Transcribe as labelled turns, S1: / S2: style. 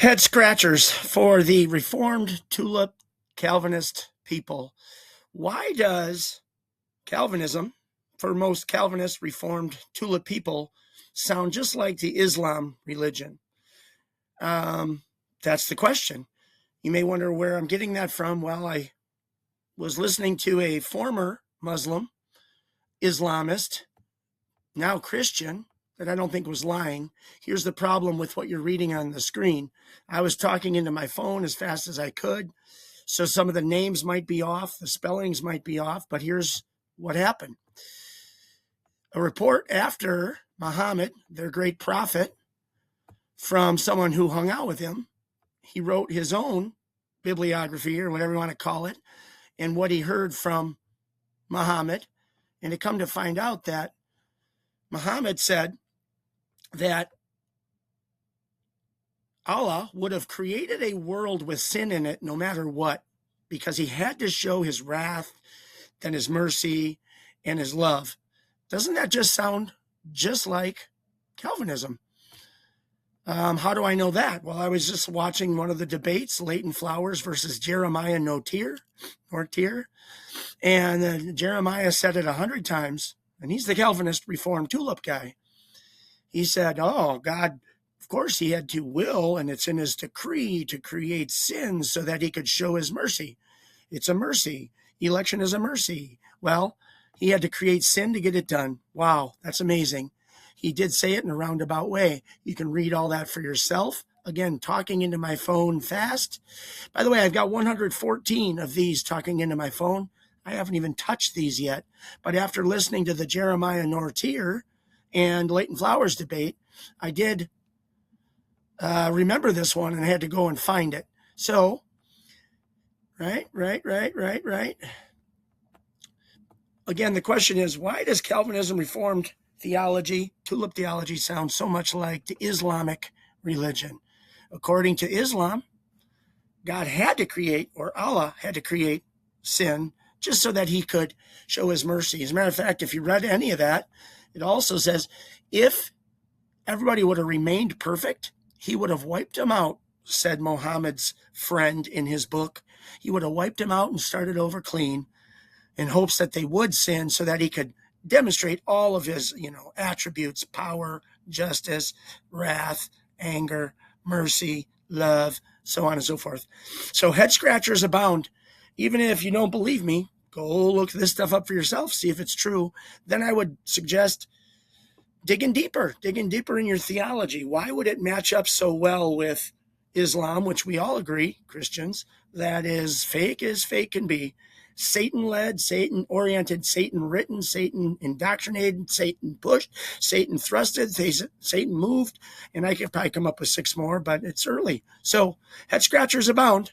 S1: Head scratchers for the Reformed tulip Calvinist people. Why does Calvinism, for most Calvinist Reformed tulip people, sound just like the Islam religion? That's the question. You may wonder where I'm getting that from. Well, I was listening to a former Muslim, Islamist, now Christian, that I don't think was lying. Here's the problem with what you're reading on the screen. I was talking into my phone as fast as I could, so some of the names might be off, the spellings might be off, but here's what happened. A report after Muhammad, their great prophet, from someone who hung out with him, he wrote his own bibliography, or whatever you want to call it, and what he heard from Muhammad. And it come to find out that Muhammad said that Allah would have created a world with sin in it no matter what, because he had to show his wrath, then his mercy, and his love. Doesn't that just sound just like Calvinism? How do I know that? Well, I was just watching one of the debates, Leighton Flowers versus Jeremiah Nortier, and Jeremiah said it 100 times, and he's the Calvinist Reformed tulip guy. He said, oh, God, of course he had to will, and it's in his decree to create sin so that he could show his mercy. It's a mercy. Election is a mercy. Well, he had to create sin to get it done. Wow, that's amazing. He did say it in a roundabout way. You can read all that for yourself. Again, talking into my phone fast. By the way, I've got 114 of these talking into my phone. I haven't even touched these yet. But after listening to the Jeremiah Nortier and Leighton Flowers debate, I did remember this one and I had to go and find it. So, right. Again, the question is, why does Calvinism, Reformed theology, tulip theology, sound so much like the Islamic religion? According to Islam, God had to create, or Allah had to create sin just so that he could show his mercy. As a matter of fact, if you read any of that, it also says, if everybody would have remained perfect, he would have wiped them out, said Muhammad's friend in his book. He would have wiped them out and started over clean in hopes that they would sin so that he could demonstrate all of his, attributes: power, justice, wrath, anger, mercy, love, so on and so forth. So head scratchers abound. Even if you don't believe me, go look this stuff up for yourself, see if it's true. Then I would suggest digging deeper in your theology. Why would it match up so well with Islam, which we all agree, Christians, that is fake can be? Satan-led, Satan-oriented, Satan-written, Satan indoctrinated, Satan pushed, Satan thrusted, Satan moved, and I could probably come up with 6 more, but it's early. So head scratchers abound.